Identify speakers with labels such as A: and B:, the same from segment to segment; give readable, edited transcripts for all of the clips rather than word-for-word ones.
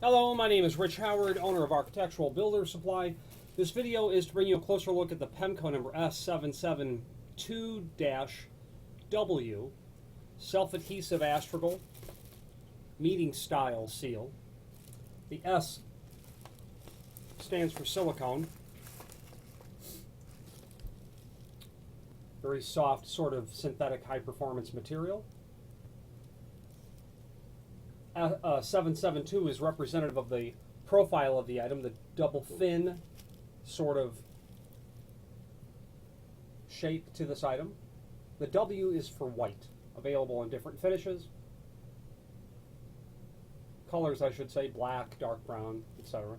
A: Hello, my name is Rich Howard, owner of Architectural Builder Supply. This video is to bring you a closer look at the Pemko number S772-W Self-Adhesive Astragal Meeting Style Seal. The S stands for silicone. Very soft, sort of synthetic high-performance material. 772 is representative of the profile of the item, the double fin sort of shape to this item. The W is for white, available in different finishes. Colors, I should say, black, dark brown, etc.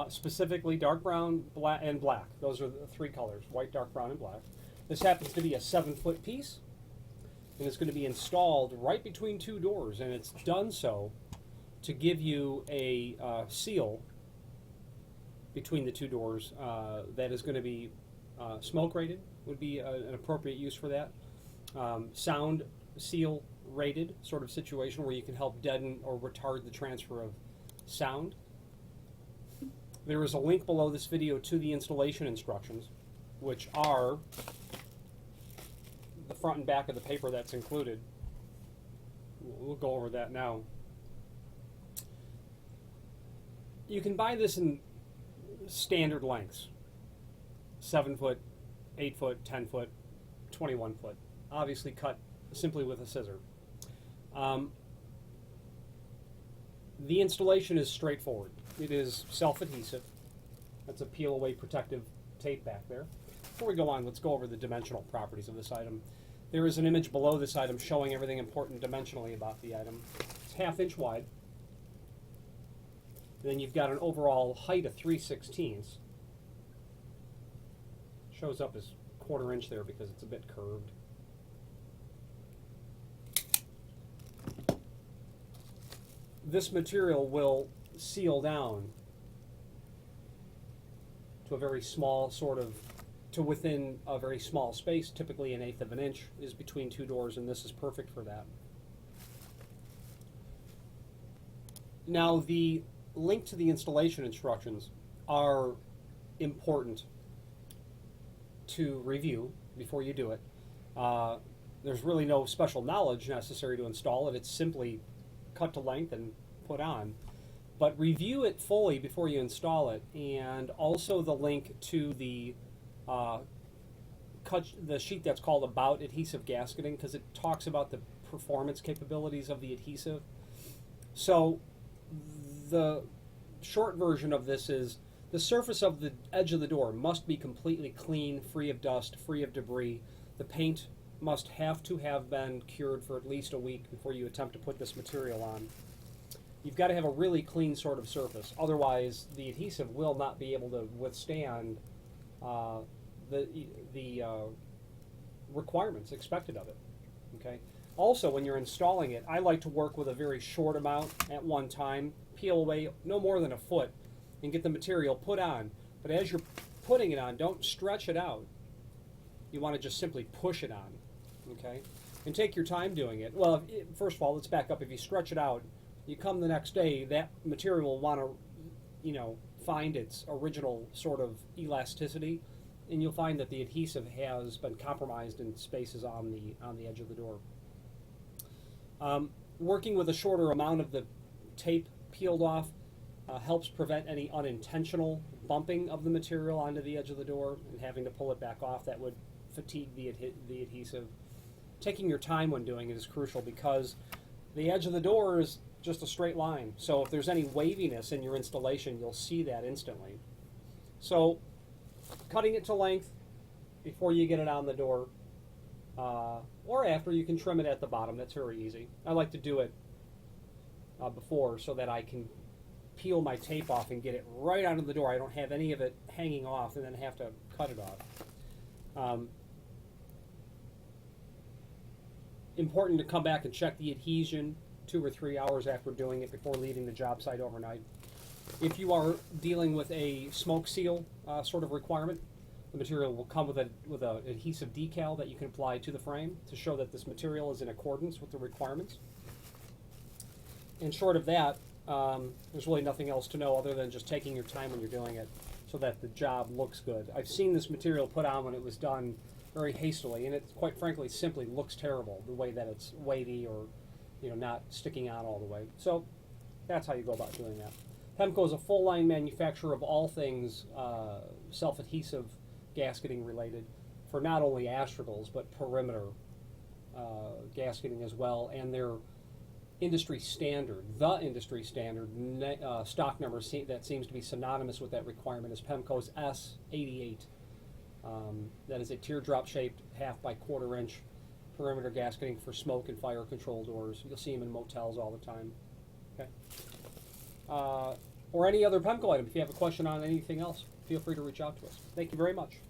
A: Specifically dark brown, black, and black. Those are the three colors, white, dark brown, and black. This happens to be a 7-foot piece, and it's going to be installed right between two doors, and it's done so to give you a seal between the two doors that is going to be smoke rated, would be an appropriate use for that. Sound seal rated sort of situation where you can help deaden or retard the transfer of sound. There is a link below this video to the installation instructions, which are the front and back of the paper that's included. We'll go over that now. You can buy this in standard lengths: 7 foot, 8 foot, 10 foot, 21 foot. Obviously cut simply with a scissor. The installation is straightforward. It is self-adhesive. That's a peel-away protective tape back there. Before we go on, let's go over the dimensional properties of this item. There is an image below this item showing everything important dimensionally about the item. It's 1/2 inch wide. And then you've got an overall height of 3/16. Shows up as 1/4 inch there because it's a bit curved. This material will seal down to a very small sort of, to within a very small space. Typically 1/8 of an inch is between two doors, and this is perfect for that. Now, the link to the installation instructions are important to review before you do it. There's really no special knowledge necessary to install it. It's simply cut to length and put on. But review it fully before you install it, and also the link to the the sheet that's called About Adhesive Gasketing, because it talks about the performance capabilities of the adhesive. So the short version of this is the surface of the edge of the door must be completely clean, free of dust, free of debris. The paint must have been cured for at least a week before you attempt to put this material on. You've got to have a really clean sort of surface, otherwise the adhesive will not be able to withstand the requirements expected of it. Okay. Also, when you're installing it, I like to work with a very short amount at one time, peel away no more than 1 foot, and get the material put on. But as you're putting it on, don't stretch it out. You want to just simply push it on. Okay, and take your time doing it. Well, first of all, let's back up. If you stretch it out, you come the next day, that material will want to, find its original sort of elasticity, and you'll find that the adhesive has been compromised in spaces on the edge of the door. Working with a shorter amount of the tape peeled off helps prevent any unintentional bumping of the material onto the edge of the door and having to pull it back off. That would fatigue the adhesive. Taking your time when doing it is crucial, because the edge of the door is just a straight line. So if there's any waviness in your installation, you'll see that instantly. So cutting it to length before you get it on the door, or after, you can trim it at the bottom. That's very easy. I like to do it before so that I can peel my tape off and get it right onto the door. I don't have any of it hanging off and then have to cut it off. Important to come back and check the adhesion 2 or 3 hours after doing it before leaving the job site overnight. If you are dealing with a smoke seal sort of requirement, the material will come with an adhesive decal that you can apply to the frame to show that this material is in accordance with the requirements. And short of that, There's really nothing else to know other than just taking your time when you're doing it so that the job looks good. I've seen this material put on when it was done very hastily, and it quite frankly simply looks terrible the way that it's wavy or not sticking on all the way. So that's how you go about doing that. Pemko is a full line manufacturer of all things self-adhesive gasketing related for not only Astragals but perimeter gasketing as well, and their industry standard, stock number that seems to be synonymous with that requirement is Pemko's S88. That is a teardrop shaped 1/2 by 1/4 inch perimeter gasketing for smoke and fire control doors. You'll see them in motels all the time. Okay. Or any other Pemko item. If you have a question on anything else, feel free to reach out to us. Thank you very much.